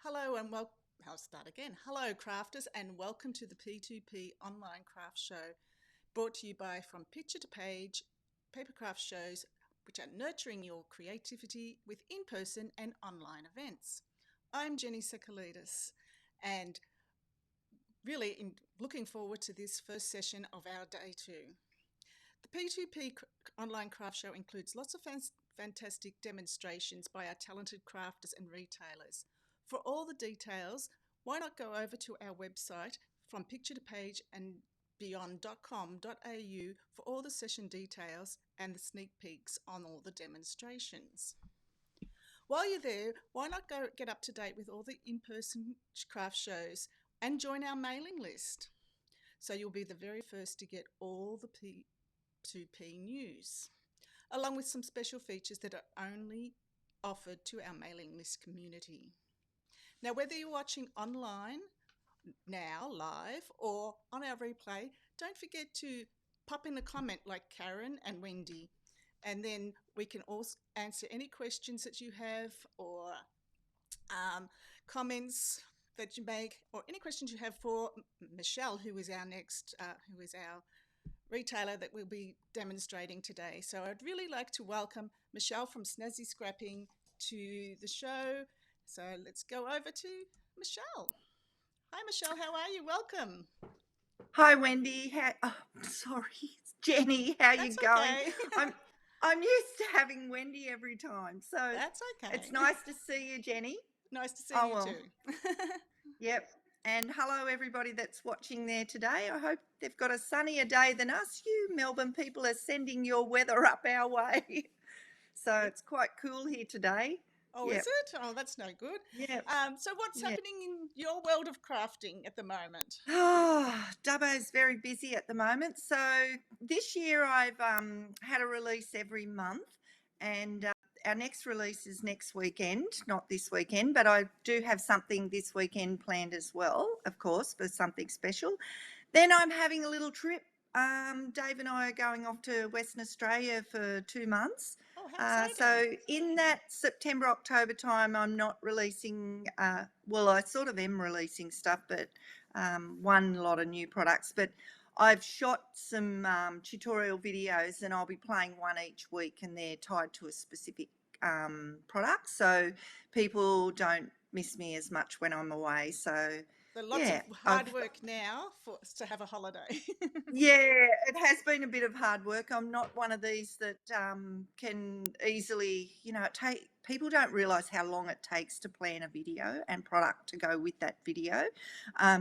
Hello and I'll start again. Hello, crafters, and welcome to the P2P online craft show, brought to you by From Picture to Page Papercraft shows, which are nurturing your creativity with in-person and online events. I'm Jenny Sekalidis, and looking forward to this first session of our day two. The P2P online craft show includes lots of fantastic demonstrations by our talented crafters and retailers. For all the details, why not go over to our website from picture to page and beyond.com.au for all the session details and the sneak peeks on all the demonstrations. While you're there, why not go get up to date with all the in-person craft shows and join our mailing list, so you'll be the very first to get all the P2P news, along with some special features that are only offered to our mailing list community. Now, whether you're watching online now, live, or on our replay, don't forget to pop in a comment like Karen and Wendy, and then we can also answer any questions that you have, or comments that you make, or any questions you have for Michelle, who is our retailer that we'll be demonstrating today. So I'd really like to welcome Michelle from Snazzi Scrappin to the show. So let's go over to Michelle. Hi, Michelle. How are you? Welcome. Hi, Wendy. Sorry, it's Jenny. How That's you going? Okay. I'm used to having Wendy every time, so That's okay. it's nice to see you, Jenny. Nice to see Oh you well. too. Yep. And hello, everybody that's watching there today. I hope they've got a sunnier day than us. You Melbourne people are sending your weather up our way, so it's quite cool here today. Oh, Yep. is it? Oh, that's no good. Yep. So what's Yeah. happening in your world of crafting at the moment? Dubbo's very busy at the moment. So this year I've had a release every month, and our next release is next weekend, not this weekend, but I do have something this weekend planned as well, of course, for something special. Then I'm having a little trip. Dave and I are going off to Western Australia for 2 months. Oh, how exciting. So in that September, October time, I'm not releasing, well, I sort of am releasing stuff, but one lot of new products. But I've shot some tutorial videos, and I'll be playing one each week, and they're tied to a specific product. So people don't miss me as much when I'm away. So Lots of hard work now for us to have a holiday. yeah, it has been a bit of hard work. I'm not one of these that can easily, people don't realise how long it takes to plan a video and product to go with that video.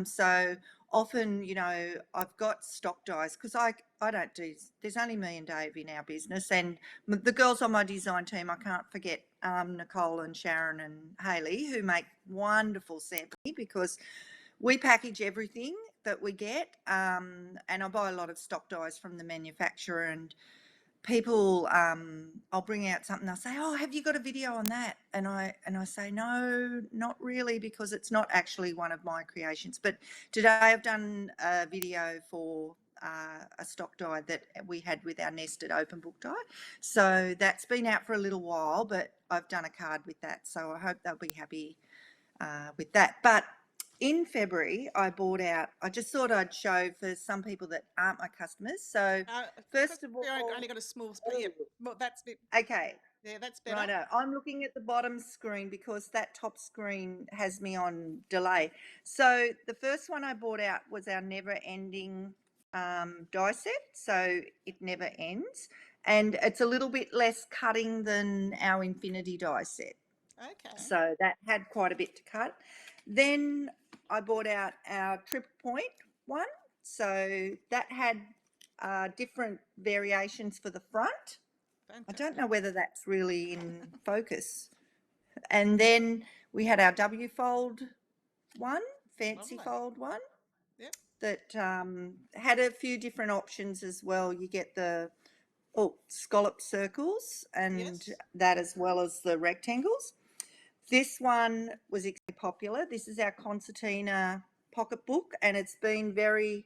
So often, I've got stock dies because I don't do, there's only me and Dave in our business, and the girls on my design team, I can't forget Nicole and Sharon and Hayley, who make wonderful sampling, because we package everything that we get, and I buy a lot of stock dies from the manufacturer, and people, I'll bring out something, they'll say, oh, have you got a video on that? And I say, no, not really, because it's not actually one of my creations. But today I've done a video for a stock die that we had with our nested open book die. So that's been out for a little while, but I've done a card with that. So I hope they'll be happy with that. But in February, I just thought I'd show for some people that aren't my customers. So first of all, I only got a small space. Yeah, well, that's a bit. Okay. Yeah, that's better. Righto. I'm looking at the bottom screen because that top screen has me on delay. So the first one I bought out was our never-ending die set. So it never ends. And it's a little bit less cutting than our infinity die set. Okay. So that had quite a bit to cut. Then I bought out our triple point one. So that had different variations for the front. Fantastic. I don't know whether that's really in focus. And then we had our W fold one, fancy Lovely. fold one. Yep. That had a few different options as well. You get the scallop circles, and Yes. that, as well as the rectangles. This one was extremely popular. This is our concertina pocketbook, and it's been very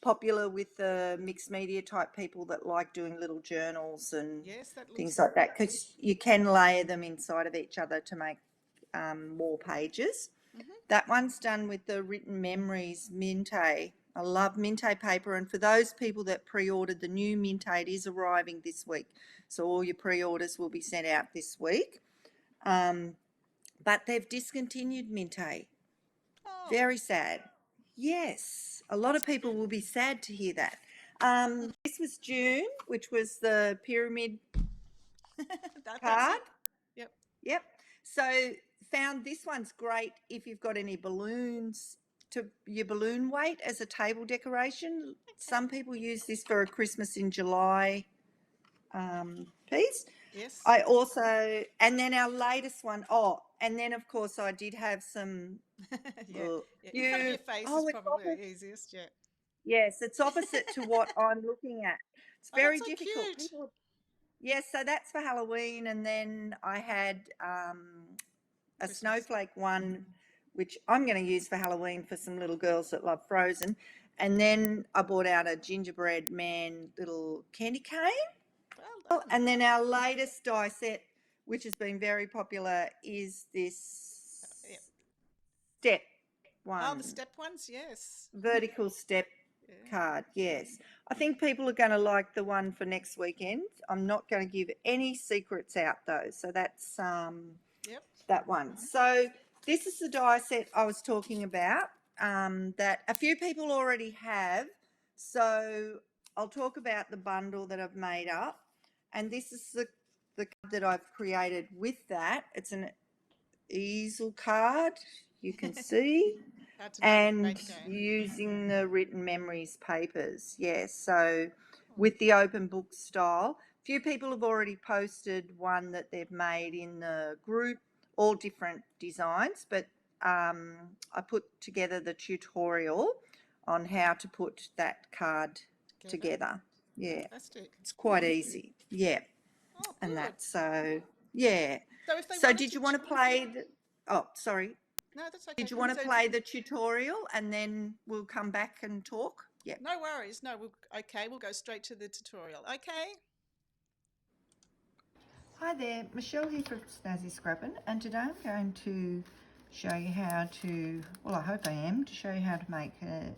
popular with the mixed media type people that like doing little journals and things like that, because you can layer them inside of each other to make wall pages. Mm-hmm. That one's done with the Written Memories Minte. I love Minte paper, and for those people that pre-ordered the new Minte, it is arriving this week. So all your pre-orders will be sent out this week. But they've discontinued Minte. Oh, Very sad. Yes, a lot of people will be sad to hear that. This was June, which was the pyramid that's card. it. Yep. Yep. So found this one's great if you've got any balloons to your balloon weight as a table decoration. Some people use this for a Christmas in July piece. Yes. I also, and then our latest one, and then of course I did have some. Yeah. In front of your face is it's probably opposite. the easiest. Yeah. Yes, it's opposite to what I'm looking at. It's Oh, very that's so difficult. cute. Yes, so that's for Halloween, and then I had a Christmas. snowflake one, which I'm going to use for Halloween for some little girls that love Frozen. And then I bought out a gingerbread man little candy cane. Well done. And then our latest die set, which has been very popular, is this step one. Oh, the step ones, yes. Vertical step card, yes. I think people are going to like the one for next weekend. I'm not going to give any secrets out though. So that's that one. So this is the die set I was talking about that a few people already have. So I'll talk about the bundle that I've made up. And this is the card that I've created with that. It's an easel card, you can see. And using the Written Memories papers, yes. So with the open book style, a few people have already posted one that they've made in the group, all different designs, but I put together the tutorial on how to put that card together. Yeah, fantastic. It's quite easy. Yeah, and that's yeah. So did you want to play? Sorry. No, that's okay. Did you want to play the tutorial and then we'll come back and talk? Yeah. No worries. No, we'll go straight to the tutorial. Okay. Hi there, Michelle here from Snazzi Scrappin, and today I'm going to show you how to, well I hope I am, to show you how to make an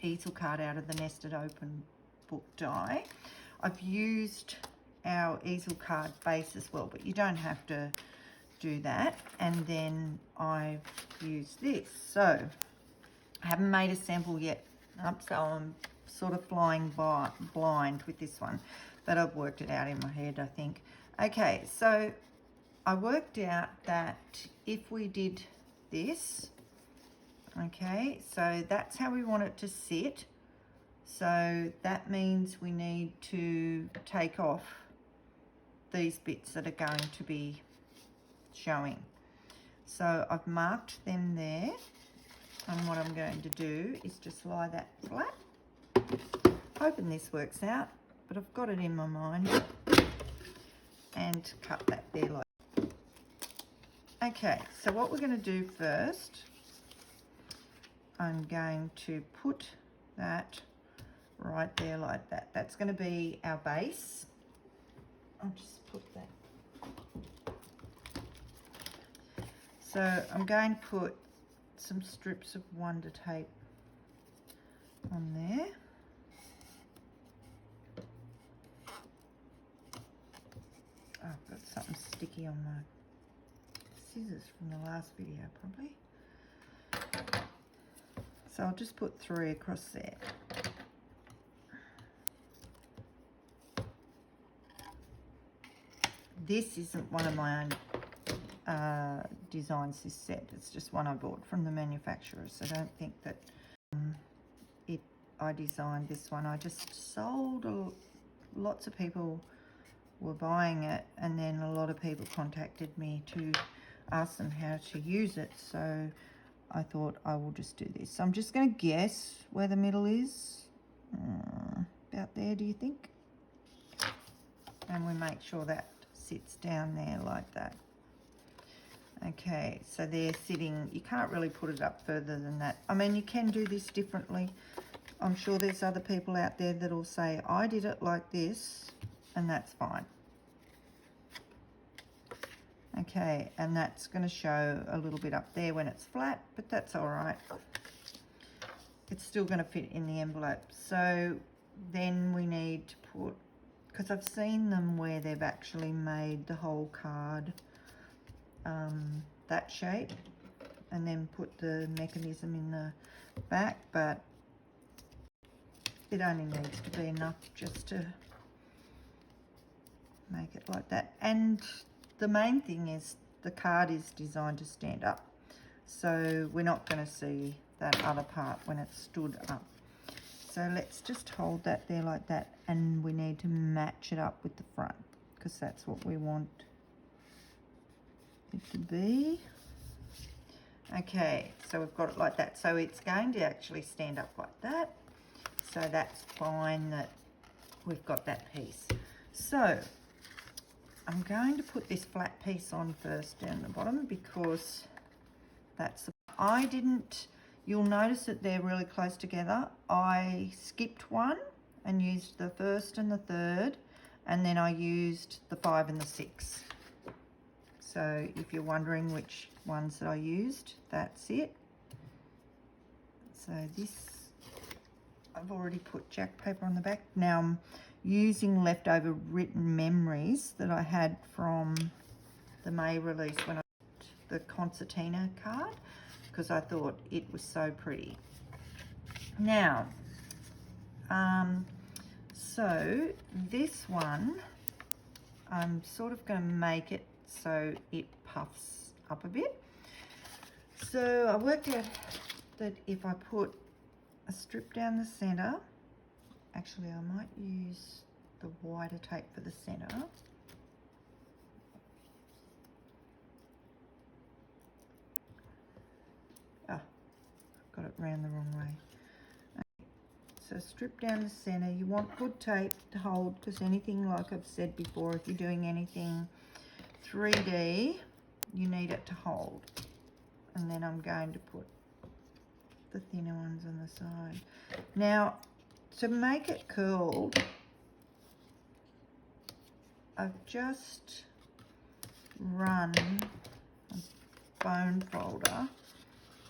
easel card out of the nested open book die. I've used our easel card base as well, but you don't have to do that. And then I've used this. So I haven't made a sample yet, so I'm sort of flying blind with this one, but I've worked it out in my head, I think. Okay, so I worked out that if we did this, okay, so that's how we want it to sit. So that means we need to take off these bits that are going to be showing. So I've marked them there, and what I'm going to do is just lie that flat. Hoping this works out, but I've got it in my mind, and cut that there like. Okay, so what we're going to do first, I'm going to put that right there like that. That's going to be our base. I'll just put that. So I'm going to put some strips of Wonder Tape on there. Oh, I've got something sticky on my scissors from the last video probably. So I'll just put 3 across there. This isn't one of my own designs, this set. It's just one I bought from the manufacturer, so don't think that I designed this one. I just sold lots of people were buying it, and then a lot of people contacted me to ask them how to use it, so I thought I will just do this. So I'm just going to guess where the middle is. About there, do you think? And we make sure that sits down there like that. Okay, so they're sitting, you can't really put it up further than that. I mean, you can do this differently. I'm sure there's other people out there that'll say, I did it like this, and that's fine. Okay, and that's going to show a little bit up there when it's flat, but that's all right. It's still going to fit in the envelope. So then we need to put, because I've seen them where they've actually made the whole card that shape and then put the mechanism in the back, but it only needs to be enough just to make it like that. And the main thing is the card is designed to stand up, so we're not going to see that other part when it's stood up. So let's just hold that there like that, and we need to match it up with the front because that's what we want it to be. Okay, so we've got it like that. So it's going to actually stand up like that. So that's fine that we've got that piece. So I'm going to put this flat piece on first down the bottom because that's, I didn't, you'll notice that they're really close together. I skipped one and used the first and the third, and then I used the 5 and the 6. So if you're wondering which ones that I used, that's it. So this, I've already put jack paper on the back. Now I'm using leftover written memories that I had from the May release when I did the concertina card, because I thought it was so pretty. Now, so this one, I'm sort of going to make it so it puffs up a bit. So I worked out that if I put a strip down the center, actually I might use the wider tape for the center. Oh, I've got it round the wrong way. So strip down the center. You want good tape to hold, because anything, like I've said before, if you're doing anything 3D, you need it to hold. And then I'm going to put the thinner ones on the side. Now, to make it curled, I've just run a bone folder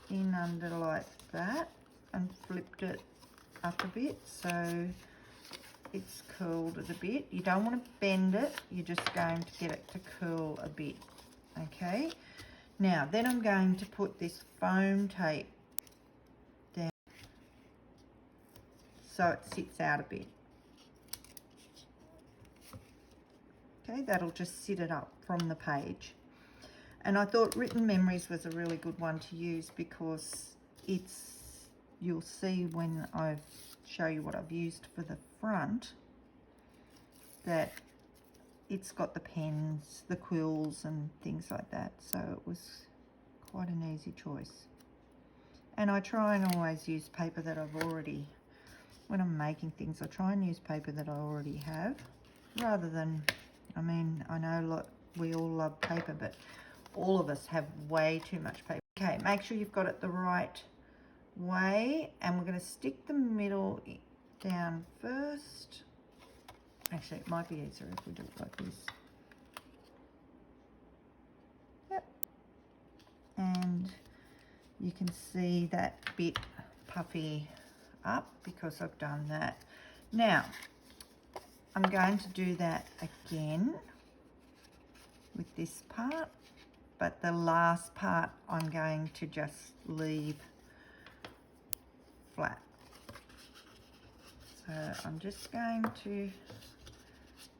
in under like that and flipped it up a bit so it's curled it a bit. You don't want to bend it, you're just going to get it to curl a bit. Okay, now then I'm going to put this foam tape down so it sits out a bit. Okay, that'll just sit it up from the page. And I thought written memories was a really good one to use because it's, you'll see when I show you what I've used for the front, that it's got the pens, the quills and things like that. So it was quite an easy choice. And I try and always use paper that I've already, when I'm making things, I try and use paper that I already have, rather than, I mean, I know we all love paper, but all of us have way too much paper. Okay, make sure you've got it the right way, and we're going to stick the middle down first. Actually, it might be easier if we do it like this. Yep. And you can see that bit puffy up because I've done that. Now, I'm going to do that again with this part, but the last part I'm going to just leave flat. So I'm just going to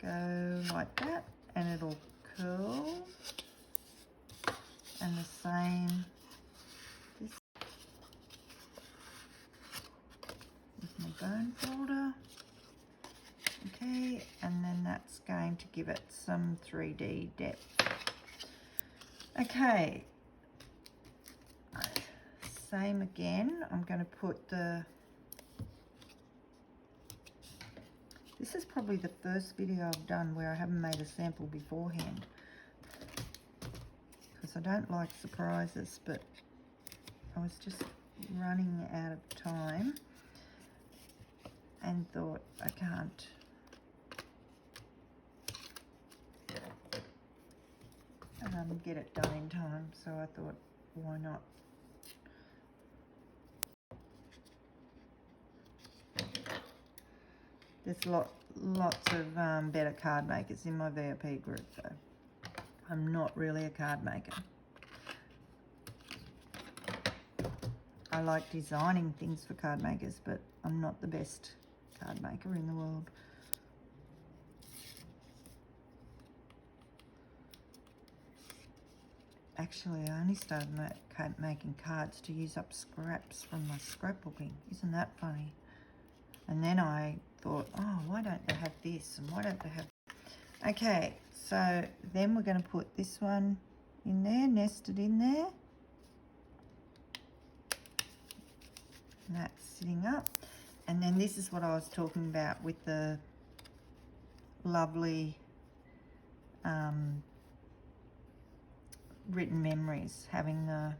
go like that, and it'll curl, and the same this with my bone folder. Okay, and then that's going to give it some 3D depth. Okay, same again. I'm going to put the, this is probably the first video I've done where I haven't made a sample beforehand, because I don't like surprises, but I was just running out of time and thought I can't get it done in time, so I thought, why not? There's lots of better card makers in my VIP group, though. I'm not really a card maker. I like designing things for card makers, but I'm not the best card maker in the world. Actually, I only started making cards to use up scraps from my scrapbooking. Isn't that funny? And then I thought, oh, why don't they have this and why don't they have... Okay, so then we're going to put this one in there, nested in there. And that's sitting up. And then this is what I was talking about with the lovely written memories, having the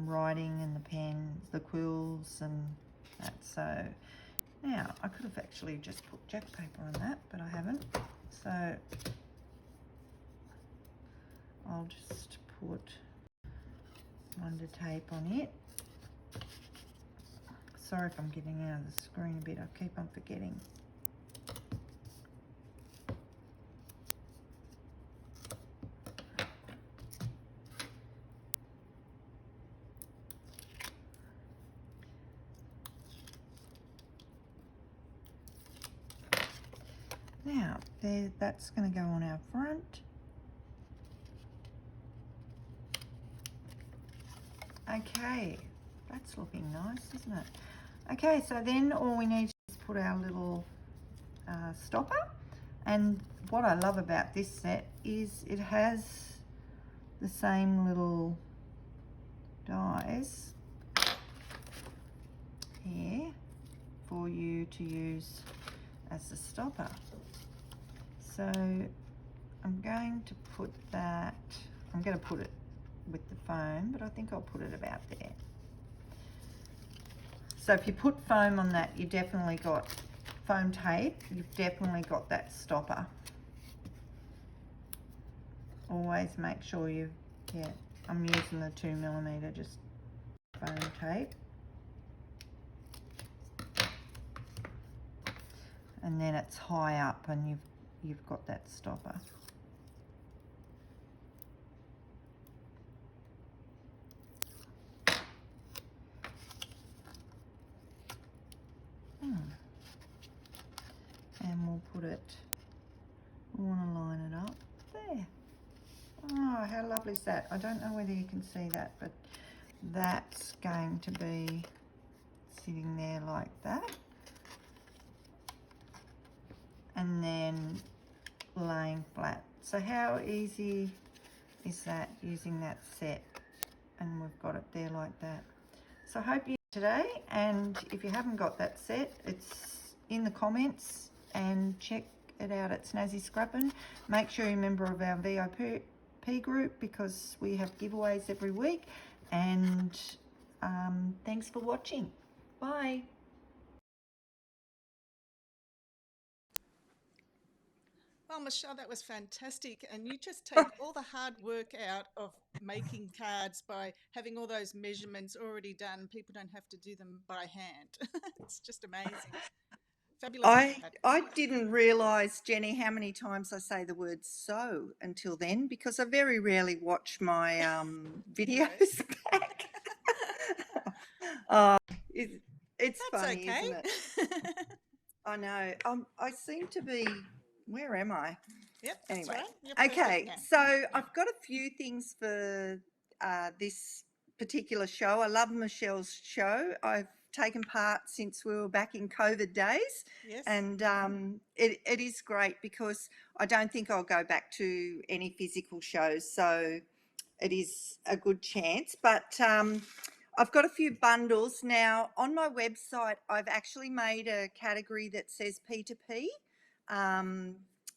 writing and the pens, the quills and that. So now I could have actually just put jack paper on that, but I haven't. So I'll just put Wonder tape on it. Sorry if I'm getting out of the screen a bit, I keep on forgetting. Now, there, that's going to go on our front. Okay, that's looking nice, isn't it? Okay, so then all we need is put our little stopper. And what I love about this set is it has the same little dies here for you to use as the stopper. So I'm going to put that, I'm going to put it with the foam, but I think I'll put it about there. So if you put foam on that, you definitely got foam tape, you've definitely got that stopper. Always make sure you, yeah, I'm using the 2mm just foam tape. And then it's high up and you've got that stopper. And we'll put it, we want to line it up there. Oh, how lovely is that? I don't know whether you can see that, but that's going to be sitting there like that. And then laying flat. So how easy is that using that set? And we've got it there like that. So I hope you today, and if you haven't got that set, it's in the comments, and check it out at Snazzi Scrappin. Make sure you're a member of our VIP group because we have giveaways every week. And thanks for watching. Bye. Well, Michelle, that was fantastic. And you just take all the hard work out of making cards by having all those measurements already done. People don't have to do them by hand. It's just amazing. Fabulous. I didn't realise, Jenny, how many times I say the word so until then, because I very rarely watch my videos back. It's That's funny, okay. isn't it? I know. I seem to be, where am I? Yep, Anyway, that's right. okay, so I've got a few things for this particular show. I love Michelle's show. I've taken part since we were back in COVID days. Yes. And it is great because I don't think I'll go back to any physical shows, so it is a good chance. But I've got a few bundles. Now, on my website, I've actually made a category that says P2P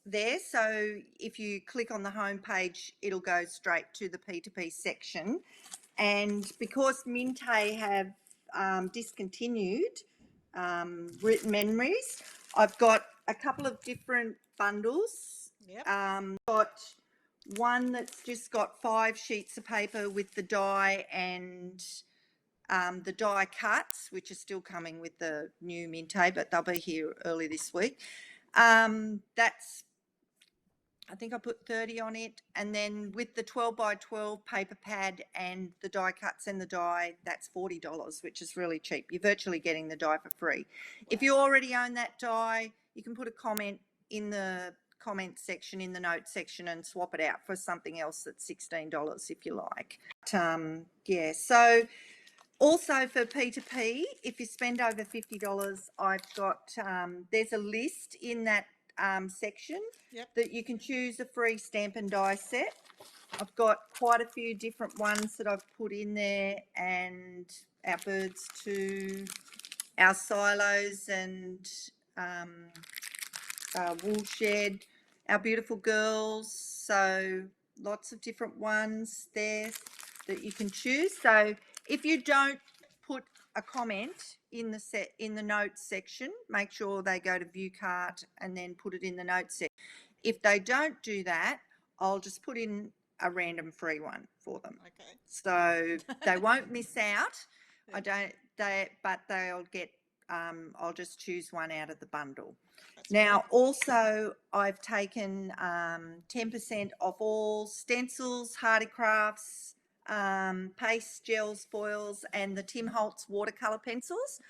there. So if you click on the home page, it'll go straight to the P2P section. And because Minte have discontinued written memories, I've got a couple of different bundles. Yep. Got one that's just got 5 sheets of paper with the die and the die cuts, which are still coming with the new Minte, but they'll be here early this week. That's, I think I put 30 on it. And then with the 12 by 12 paper pad and the die cuts and the die, that's $40, which is really cheap. You're virtually getting the die for free. Wow. If you already own that die, you can put a comment in the comment section, in the notes section, and swap it out for something else that's $16 if you like. Yeah, so also for P2P, if you spend over $50, I've got, there's a list in that section that you can choose a free stamp and die set. I've got quite a few different ones that I've put in there, and our birds too, our silos and woolshed, our beautiful girls. So lots of different ones there that you can choose. So if you don't put a comment in the notes section, make sure they go to view cart and then put it in the notes section. If they don't do that, I'll just put in a random free one for them. Okay. So they won't miss out. But they'll get, I'll just choose one out of the bundle. That's now, great. Also, I've taken 10% off all stencils, hardy crafts, paste, gels, foils, and the Tim Holtz watercolour pencils.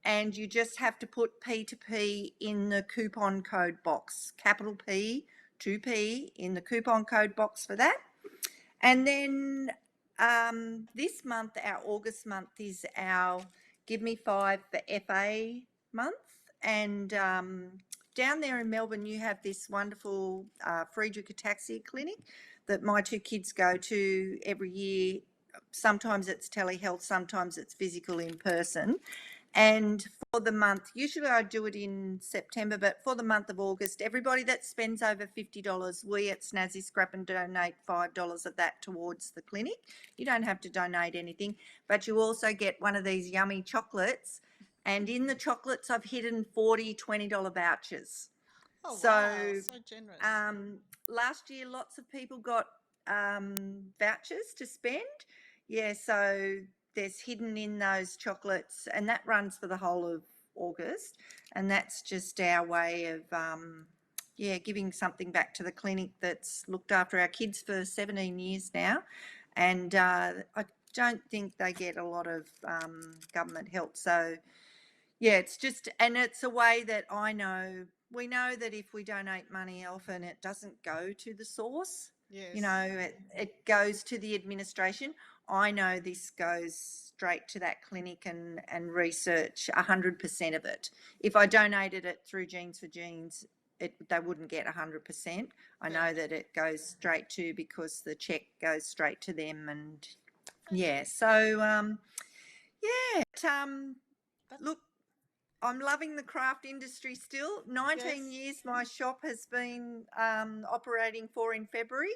And you just have to put P2P in the coupon code box, capital P, 2P in the coupon code box for that. And then this month, our August month, is our Give Me 5 for FA month. And down there in Melbourne, you have this wonderful Friedrich Ataxia clinic that my 2 kids go to every year. Sometimes it's telehealth, sometimes it's physical in person. And for the month, usually I do it in September, but for the month of August, everybody that spends over $50, we at Snazzi Scrappin donate $5 of that towards the clinic. You don't have to donate anything, but you also get one of these yummy chocolates. And in the chocolates, I've hidden 40 $20 vouchers. Oh, so, wow, so generous. Last year, lots of people got vouchers to spend. Yeah, so there's hidden in those chocolates, and that runs for the whole of August. And that's just our way of, giving something back to the clinic that's looked after our kids for 17 years now. And I don't think they get a lot of government help. So, yeah, it's just, and it's a way that we know that if we donate money, often it doesn't go to the source. Yes. You know, it goes to the administration. I know this goes straight to that clinic and research 100% of it. If I donated it through Genes for Genes, they wouldn't get 100%. I know that it goes straight to, because the check goes straight to them. And yeah, so look, I'm loving the craft industry still. 19 years my shop has been operating for in February.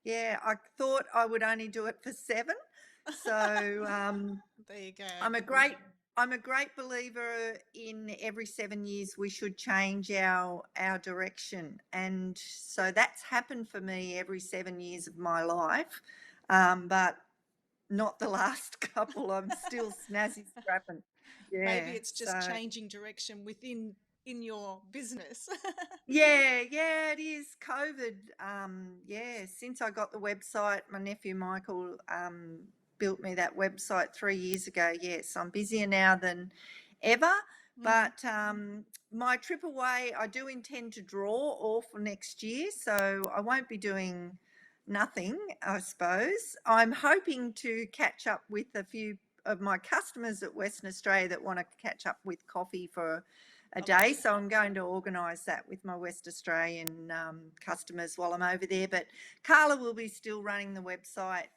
Yeah, I thought I would only do it for 7. So there you go. I'm a great believer in every 7 years we should change our direction. And so that's happened for me every 7 years of my life. But not the last couple. I'm still Snazzi Scrappin. Yeah, maybe it's just changing direction in your business. yeah, it is. COVID. Since I got the website, my nephew Michael built me that website 3 years ago. Yes, I'm busier now than ever. But my trip away, I do intend to draw all for next year, so I won't be doing nothing, I suppose. I'm hoping to catch up with a few of my customers at Western Australia that want to catch up with coffee for a day. So I'm going to organise that with my West Australian customers while I'm over there. But Carla will be still running the website.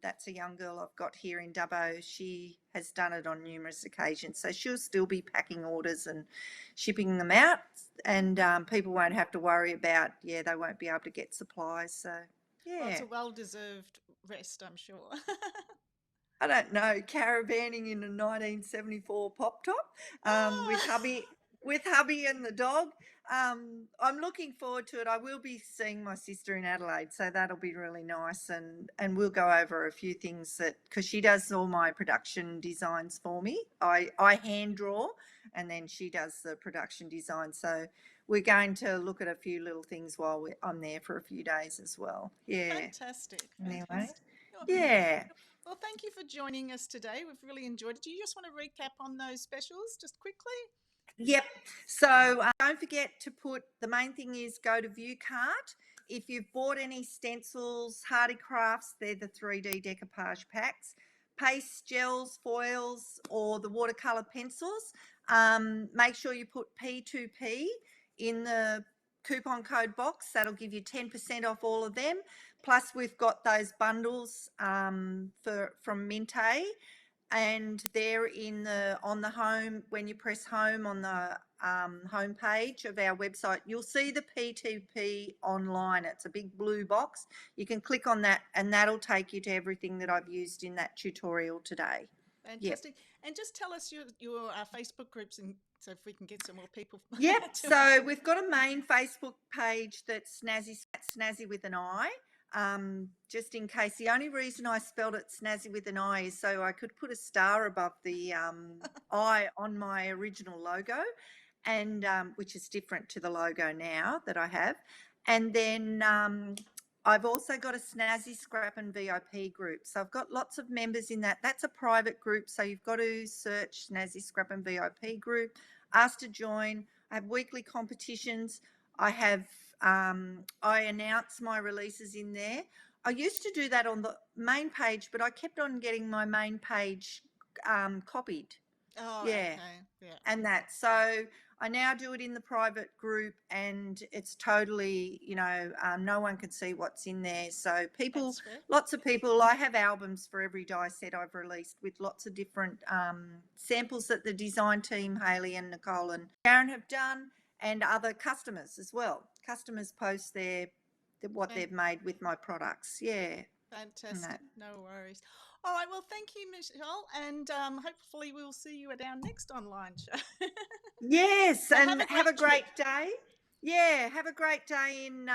That's a young girl I've got here in Dubbo. She has done it on numerous occasions. So she'll still be packing orders and shipping them out. And people won't have to worry about, they won't be able to get supplies. So, yeah. Well, it's a well-deserved rest, I'm sure. I don't know, caravanning in a 1974 pop top with hubby and the dog. I'm looking forward to it. I will be seeing my sister in Adelaide, so that'll be really nice, and we'll go over a few things that, because she does all my production designs for me. I hand draw, and then she does the production design. So we're going to look at a few little things while I'm there for a few days as well. Yeah. Fantastic. Anyway, Fantastic. Well, yeah. well, thank you for joining us today. We've really enjoyed it. Do you just want to recap on those specials just quickly? Yep. So don't forget to put, the main thing is go to view cart. If you've bought any stencils, Hardy Crafts, they're the 3D decoupage packs. Paste, gels, foils, or the watercolor pencils. Make sure you put P2P in the coupon code box. That'll give you 10% off all of them. Plus, we've got those bundles from Minte, and they're on the home. When you press home on the home page of our website, you'll see the P2P online. It's a big blue box. You can click on that, and that'll take you to everything that I've used in that tutorial today. Fantastic. Yep. And just tell us your Facebook groups, and so if we can get some more people. Yep. So we've got a main Facebook page that's Snazzi with an I. Just in case, the only reason I spelled it Snazzi with an I is so I could put a star above the I on my original logo, and which is different to the logo now that I have. And then I've also got a Snazzi Scrappin VIP group. So I've got lots of members in that. That's a private group, so you've got to search Snazzi Scrappin VIP group, ask to join. I have weekly competitions. I have I announce my releases in there. I used to do that on the main page, but I kept on getting my main page copied. Oh, yeah. Okay. Yeah. And that. So I now do it in the private group, and it's totally, no one can see what's in there. So people, lots of people, I have albums for every die set I've released with lots of different samples that the design team, Hayley and Nicole and Sharon, have done, and other customers as well. Customers post what they've made with my products. Yeah. Fantastic. No worries. All right. Well, thank you, Michelle. And hopefully we'll see you at our next online show. Yes. And have a great day. Yeah. Have a great day in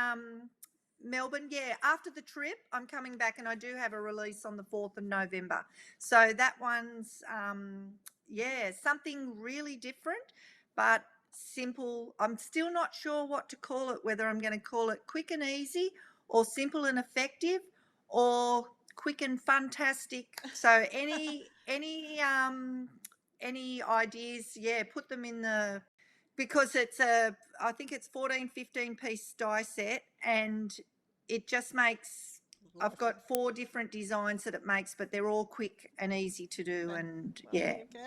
Melbourne. Yeah. After the trip, I'm coming back, and I do have a release on the 4th of November. So that one's, something really different, but simple. I'm still not sure what to call it, whether I'm going to call it quick and easy, or simple and effective, or quick and fantastic. So any ideas, put them in the, because it's I think it's 14, 15 piece die set, and it just makes, I've got 4 different designs that it makes, but they're all quick and easy to do. And There you go.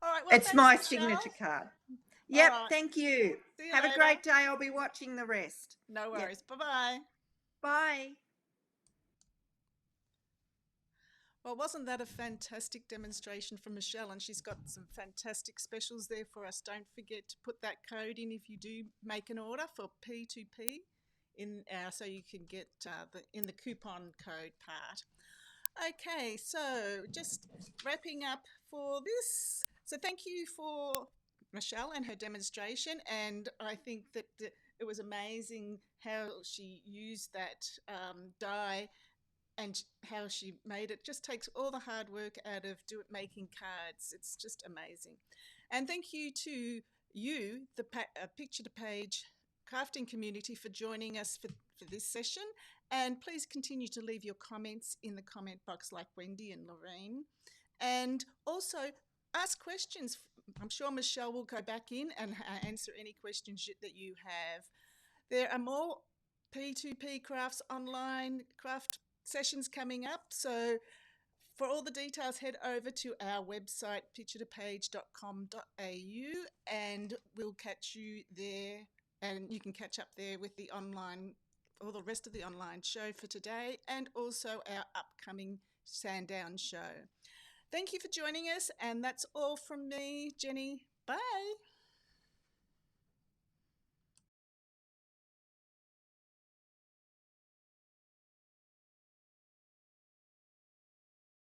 All right. Well, it's my Michelle. signature card. Yep. Right. Thank you. Have a great day. I'll be watching the rest. No worries. Yep. Bye-bye. Bye. Well, wasn't that a fantastic demonstration from Michelle? And she's got some fantastic specials there for us. Don't forget to put that code in if you do make an order for P2P, so you can get in the coupon code part. Okay, so just wrapping up for this. So thank you for Michelle and her demonstration, and I think that it was amazing how she used that die and how she made it. Just takes all the hard work out of making cards. It's just amazing. And thank you to you, the Picture to Page crafting community, for joining us for this session. And please continue to leave your comments in the comment box like Wendy and Lorraine. And also ask questions. I'm sure Michelle will go back in and answer any questions that you have. There are more P2PCrafts online craft sessions coming up. So for all the details, head over to our website, picture2page.com.au, and we'll catch you there. And you can catch up there with the online, all the rest of the online show for today, and also our upcoming Sandown show. Thank you for joining us, and that's all from me, Jenny. Bye.